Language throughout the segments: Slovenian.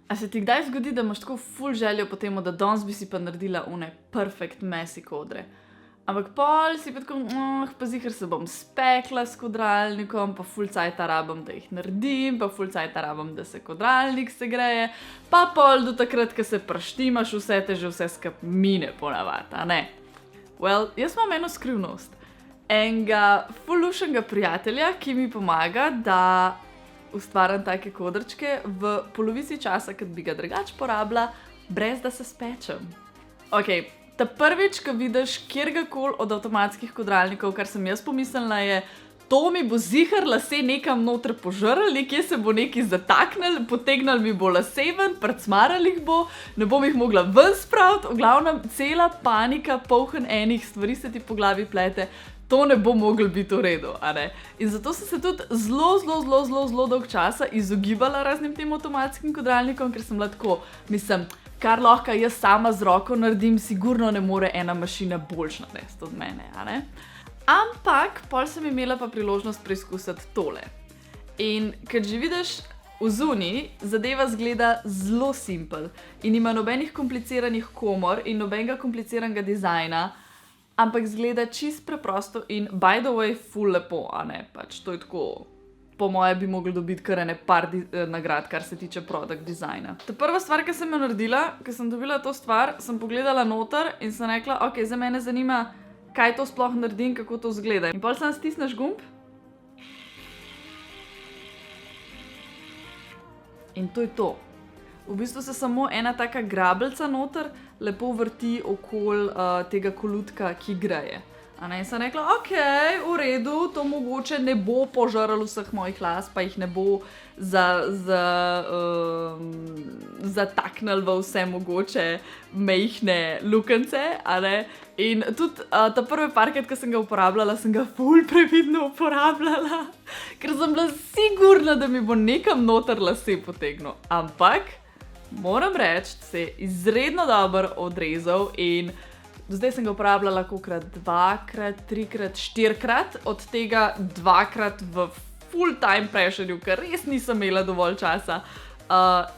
A se ti kdaj zgodi, da imaš tako ful željo po tem, da danes bi si pa naredila one perfect messy kodre? Ampak pol si pa tako, pa zihar se bom spekla s kodralnikom, pa ful cajta rabim, da jih naredim, pa ful cajta rabim, da se kodralnik segreje, pa pol do takrat, ko se praštimaš, vse te že vse skup mine ponavadi, a ne? Well, jaz imam eno skrivnost. Enega ful lušenega prijatelja, ki mi pomaga, da ustvarjam take kodrčke v polovici časa, kad bi ga drugače porabila, brez da se spečem. Ok, ta prvič, ko vidiš kjergakoli od avtomatskih kodralnikov, kar sem jaz pomislila, je, to mi bo zihar lase nekam noter požrl, nekje se bo nekaj zataknil, potegnil mi bo lase ven, prcmaral jih bo, ne bom jih mogla ven spraviti, v glavnem cela panika, polhen enih stvari se ti po glavi plete, to ne bo moglo biti v redu, a ne? In zato sem se tudi zelo dolg časa izogibala raznim tem avtomatskim kodralnikom, ker sem bila tako, mislim, kar lahko jaz sama z roko naredim, sigurno ne more ena mašina boljš narediti od mene, a ne? Ampak, pol sem imela pa priložnost preizkusiti tole. In ker že vidiš, v zunaj zadeva zgleda zelo simpel in ima nobenih kompliciranih komor in nobenega kompliciranega dizajna, ampak zgleda čist preprosto in by the way ful lepo, a ne? Pač to je tako, po moje bi mogli dobiti kar ene par nagrad, kar se tiče product dizajna. Ta prva stvar, ki sem jo naredila, ko sem dobila to stvar, sem pogledala noter in sem rekla, ok, za mene zanima, kaj to sploh naredim, kako to zgleda. In pol sam stisneš gumb. In to je to. V bistvu se samo ena taka grabelca noter lepo vrti okoli tega kolutka, ki greje. In sem rekla, ok, v redu, to mogoče ne bo požrl vseh mojih las, pa jih ne bo zataknil v vse mogoče mejhne lukance, a ne? In tudi ta prvi parket, ki sem ga uporabljala, sem ga ful previdno uporabljala, ker sem bila sigurna, da mi bo nekam noter lase potegnil. Ampak, moram reči, se je izredno dobro odrezal in do zdaj sem ga uporabljala kolikrat, 2-krat, 3-krat, 4-krat, od tega 2-krat v full-time pressurju, ker res nisem imela dovolj časa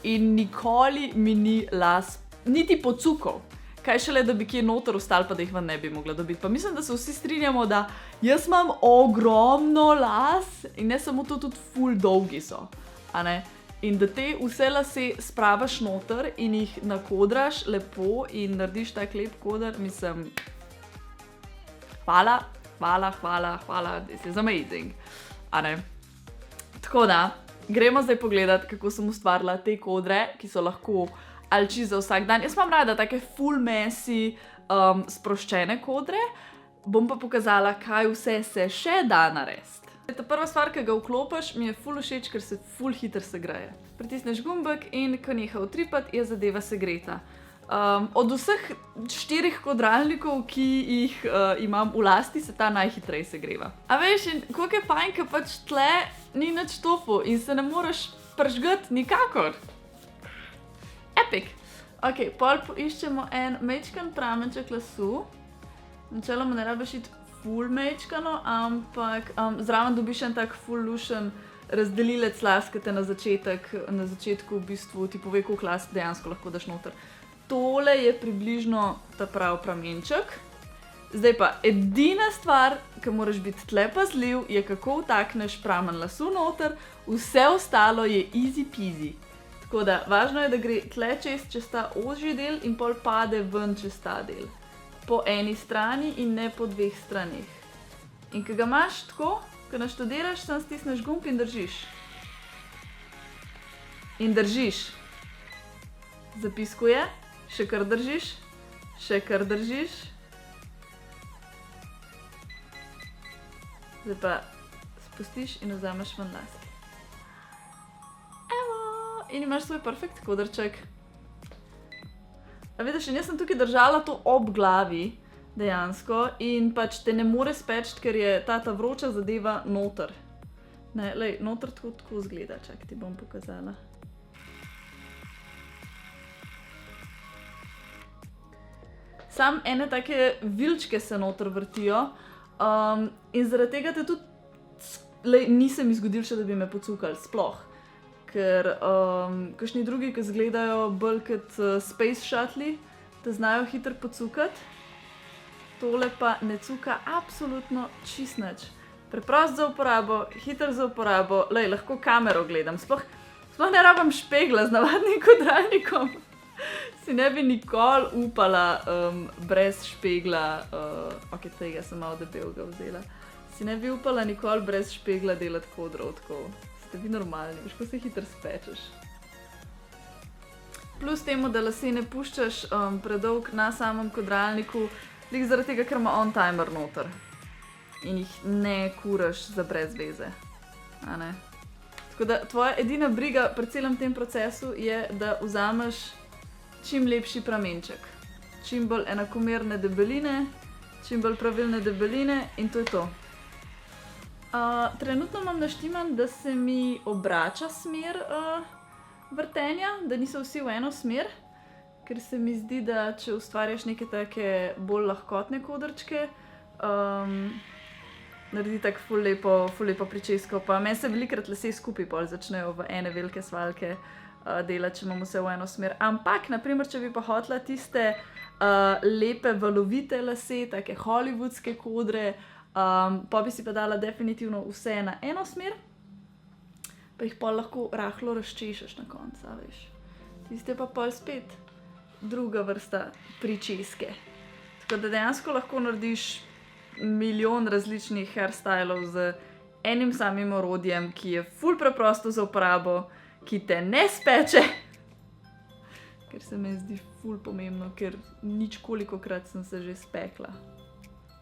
in nikoli mi ni las niti pocukal. Kaj šele, da bi kje noter ostal, pa da jih ven ne bi mogla dobiti. Pa mislim, da se vsi strinjamo, da jaz imam ogromno las in ne samo to, tudi ful dolgi so, a ne? In da te vse lase spravaš noter in jih nakodraš lepo in narediš tak lep koder, mislim, hvala, this is amazing, a ne? Tako da, gremo zdaj pogledat, kako sem ustvarila te kodre, ki so lahko ali čisto za vsak dan. Jaz imam rada take full messy, sproščene kodre, bom pa pokazala, kaj vse se še da narediti. Ta prva stvar, ki ga vklopiš, mi je ful všeč, ker se ful hitro segreje. Pritisneš gumbek in ko neha utripati, je zadeva segreta. Od vseh 4 kodralnikov, ki jih imam v lasti, se ta najhitreje segreva. A veš, in koliko je fajn, ker pač tle ni nič tofu in se ne moreš pržgati nikakor. Epic! Ok, pol poiščemo en majčken pramenček lasu. Načeloma ne rabiš iti ful mečkano, ampak zraven dobiš en tak ful lušen razdelilec las, ki te na začetku v bistvu ti pove, koliko las dejansko lahko daš noter. Tole je približno ta prav pramenček. Zdaj pa, edina stvar, ki moraš biti tle pazljiv, je kako vtakneš pramen lasu noter, vse ostalo je easy peasy. Tako da, važno je, da gre tle čez ta ožji del in pol pade ven čez ta del. Po eni strani in ne po 2 stranih. In ko ga imaš tako, ko naštudiraš, sam stisneš gumb in držiš. In držiš. Zapiskuje, še kar držiš, še kar držiš. Zdaj pa spustiš in vzameš ven las. Evo! In imaš svoj perfekt kodrček. A vidiš, jaz sem tukaj držala to ob glavi, dejansko, in pač te ne more speči, ker je ta vroča zadeva noter. Ne, lej, noter tako zgleda, čak ti bom pokazala. Sam ene take vilčke se noter vrtijo in zaradi tega te tudi, lej, nisem izgodil še, da bi me pocukali, sploh. ker kakšni drugi, ki izgledajo bolj kot space shuttle, da znajo hitro pocukati. Tole pa ne cuka absolutno čist nič. Preprost za uporabo, hiter za uporabo, lahko kamero gledam. Sploh ne rabim špegla z navadnim kodralnikom. Si ne bi nikoli upala brez špegla, ok, tega sem malo debelega vzela. Si ne bi upala nikoli brez špegla delati kodrov tako. Ste vi normalni, veš, ko se hitro spečeš. Plus temu, da lase ne puščaš predolg na samem kodralniku, zaradi tega, ker ima on timer noter. In jih ne kuraš za brez veze. A ne? Tako da tvoja edina briga pri celem tem procesu je, da vzameš čim lepši pramenček. Čim bolj enakomerne debeline, čim bolj pravilne debeline in to je to. Trenutno imam naštiman, da se mi obrača smer vrtenja, da niso vsi v eno smer, ker se mi zdi, da če ustvarjaš neke take bolj lahkotne kodrčke, naredi tako ful lepo pričesko, pa meni se velikrat lase skupaj pol začnejo v ene velike svalke delati, če imam vse v eno smer. Ampak, naprimer, če bi pa hotela tiste lepe valovite lase, take hollywoodske kodre, pa bi si pa dala definitivno vse na eno smer, pa jih pol lahko rahlo razčešeš na koncu, veš. Tiste pa pol spet druga vrsta pričeske. Tako da dejansko lahko narediš milijon različnih hairstylov z enim samim orodjem, ki je ful preprosto za uporabo, ki te ne speče, ker se mi zdi ful pomembno, ker nič kolikokrat sem se že spekla.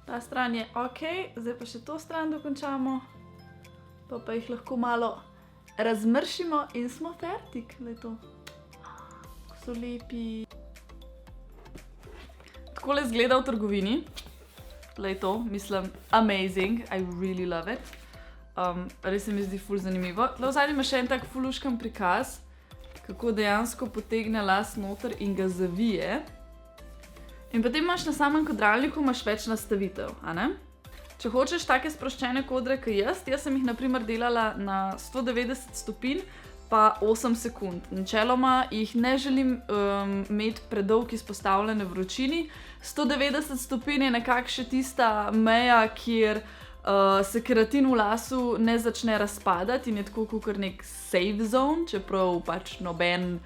Ta stran je ok, zdaj pa še to stran dokončamo, pa jih lahko malo razmršimo in smo fertik. Glej to, ko so lepi. Takole izgleda v trgovini. Glej to, mislim, amazing, I really love it. Res se mi zdi ful zanimivo. Tle v zadnji ima še en tak fuluškan prikaz, kako dejansko potegne las noter in ga zavije. In potem imaš na samem kodralniku več nastavitev, a ne? Če hočeš take sproščene kodre, kot jaz sem jih na primer delala na 190 stopinj pa 8 sekund. Načeloma jih ne želim imeti predolg izpostavljene vročini. 190 stopinj je nekako še tista meja, kjer se keratin v lasu ne začne razpadati in je tako kakor nek safe zone, čeprav pač nobena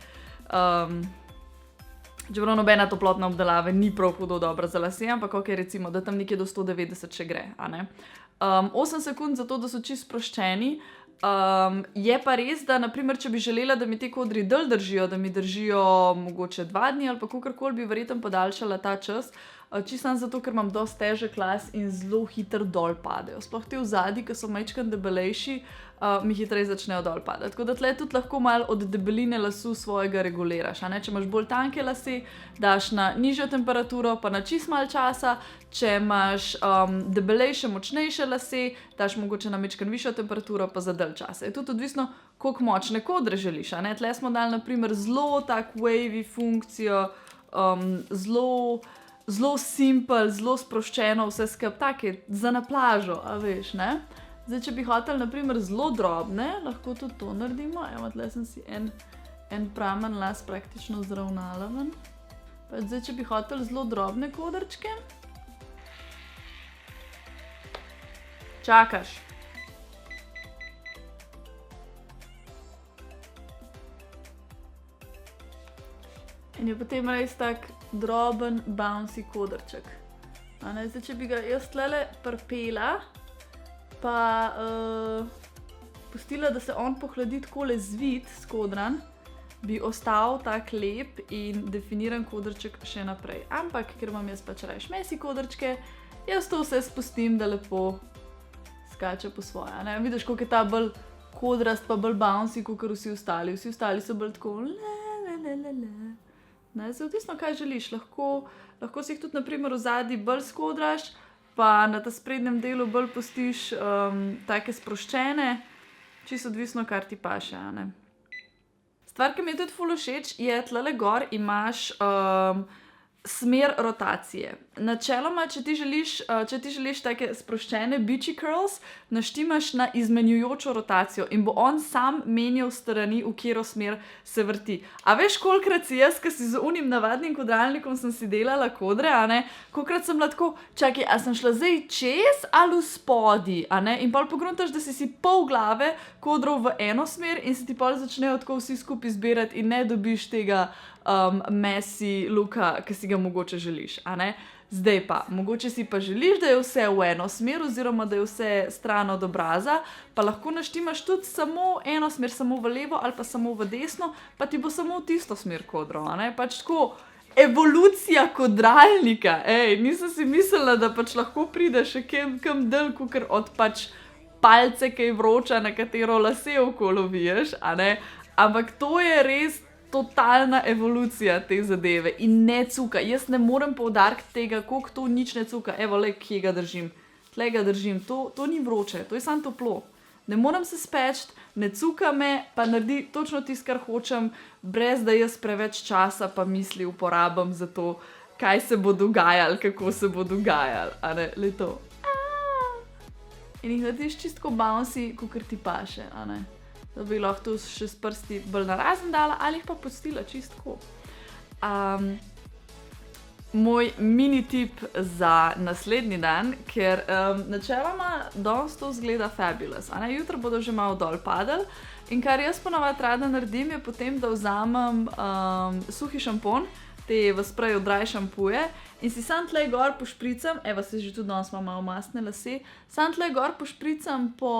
toplotna obdelava ni prav hudo dobra za lase, ampak ok, recimo, da tam nekje do 190 še gre, a ne. 8 sekund zato, da so čisto sproščeni. Je pa res, da naprimer, če bi želela, da mi te kodri dlje držijo, da mi držijo mogoče 2 dni ali pa kakorkoli, bi verjetno podaljšala ta čas, čisto zato, ker imam dosti težek las in zelo hitro dol padejo. Sploh te vzadi, ki so majčkeno debelejši, mi hitreje začnejo dol padati. Tako da tle tudi lahko malo od debeline lasu svojega reguliraš, a ne? Če imaš bolj tanke lase, daš na nižjo temperaturo, pa na čist malo časa. Če imaš debelejše, močnejše lase, daš mogoče na majčkeno višjo temperaturo, pa za dalj časa. Je tudi odvisno, koliko močne kodre želiš, a ne? Tle smo dali na primer zelo tak wavy funkcijo, zelo simple, zelo sproščeno, vse skupaj take za na plažo, a veš, ne? Zdaj, če bi hoteli, naprimer, zelo drobne, lahko tudi to naredimo. Evo, tle sem si en pramen las praktično zravnala ven. Pa zdaj, če bi hoteli zelo drobne kodrčke, čakaš. In je potem res tak droben, bouncy kodrček. Zdaj, če bi ga jaz tlele prpela, pa pustila, da se on pohladi takole zvit, skodran, bi ostal tak lep in definiran kodrček še naprej. Ampak, ker imam jaz pač rajš mesi kodrčke, jaz to vse spustim, da lepo skače po svoje. Vidiš, koliko je ta bolj kodrast, pa bolj bouncy, kakor vsi ostali. Vsi ostali so bolj tako Zdaj, odvisno, kaj želiš. Lahko si jih tudi, naprimer, v zadnji bolj skodraš, pa na ta sprednjem delu bolj pustiš take sproščene, čisto odvisno, kar ti paše, a ne. Stvar, ki mi je tudi ful všeč, je tlele gor imaš Smer rotacije. Načeloma, če ti želiš take sproščene beachy curls, naštimaš na izmenjujočo rotacijo in bo on sam menjal strani, v katero smer se vrti. A veš, kolikrat si jaz, ki si z unim navadnim kodralnikom sem si delala kodre, a ne? Kolikrat sem bila tako, čakaj, a sem šla zdaj čez ali v spodi, a ne? In pol pogruntaš, da si pol glave kodrov v eno smer in se ti pol začnejo tako vsi skupaj zbirati in ne dobiš tega messy looka, ki si ga mogoče želiš, a ne? Zdaj pa, mogoče si pa želiš, da je vse v eno smer oziroma da je vse stran od obraza, pa lahko naštimaš tudi samo eno smer, samo v levo ali pa samo v desno, pa ti bo samo v tisto smer kodro, a ne? Pač tako evolucija kodralnika, nisem si mislila, da pač lahko pride še kam del, kakor od pač palce, ki je vroča, na katero lase okolo viješ, a ne? Ampak to je res totalna evolucija te zadeve in ne cuka. Jaz ne morem poudariti tega, koliko to nič ne cuka. Evo, le, kje ga držim. Tle ga držim. To ni vroče, to je samo toplo. Ne morem se speči, ne cuka me, pa naredi točno tisto, kar hočem, brez da jaz preveč časa pa misli uporabim za to, kaj se bo dogajalo, kako se bo dogajalo. A ne, le to. In jih narediš čistko bouncy, kakor ti paše, a ne. Da bi lahko tu še s prsti bolj narazen dala ali jih pa pustila čistko. Moj mini tip za naslednji dan, ker načeloma danes to zgleda fabulous. Jutro bodo že malo dol padali in kar jaz ponavadi rada naredim je potem, da vzamem suhi šampon, te v spreju dry šampuje in si sam tle gor pošpricam, evo se že tudi danes imam malo mastne lase, sam tle gor pošpricam po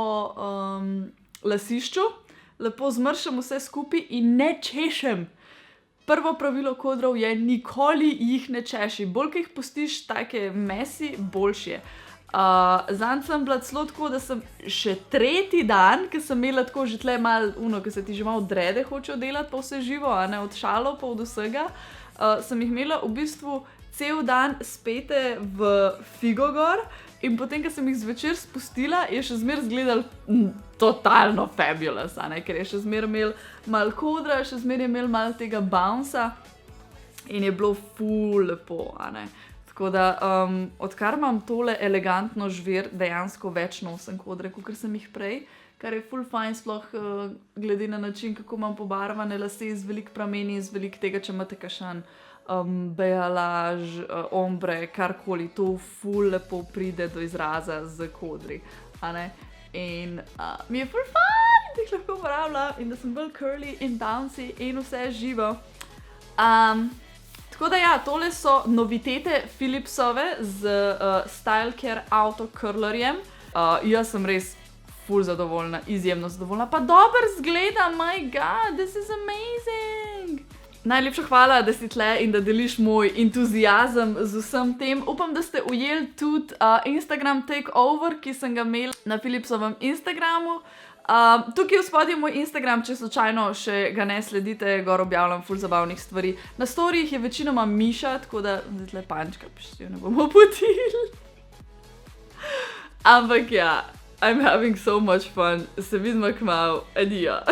lasišču, lepo zmršam vse skupaj in ne češem. Prvo pravilo kodrov je, nikoli jih ne češi. Bolj, ki jih pustiš take mesi, boljše je. Zanj sem bila celo tako, da sem še tretji dan, ki sem imela tako že tle malo, ki se ti že malo drede hočejo delati, pa vse živo, a ne, od šalov pa od vsega, sem jih imela v bistvu cel dan spete v figo gor in potem, ko sem jih zvečer spustila, je še zmer izgledal totalno fabulous, a ne, ker je še zmer imel malo kodra, še zmer je imel malo tega bounca in je bilo ful lepo, a ne. Tako da, odkar imam tole elegantno žver, dejansko več nosim kodre, kakor sem jih prej, kar je ful fajn, sploh glede na način, kako imam pobarvane lase z veliko prameni in z veliko tega, če imate kakšen bejalaž, ombre, karkoli, to ful lepo pride do izraza z kodri, a ne. In mi je ful fajn, da jih lahko uporabljam in da sem bolj curly in bouncy in vse živo. Tako da ja, tole so novitete Philipsove z Stylecare Auto Curlerjem. Jaz sem res ful zadovoljna, izjemno zadovoljna, pa dober zgleda, my god, this is amazing! Najlepša hvala, da si tle in da deliš moj entuziazem z vsem tem. Upam, da ste ujeli tudi Instagram takeover, ki sem ga imela na Philipsovem Instagramu. Tukaj v spodaj je moj Instagram, če slučajno še ga ne sledite, gor objavljam ful zabavnih stvari. Na storijih je večinoma Miša, tako da tle pančka, pa še jo ne bomo potili. Ampak ja, I'm having so much fun. Se vidimo kmalu. Adijo.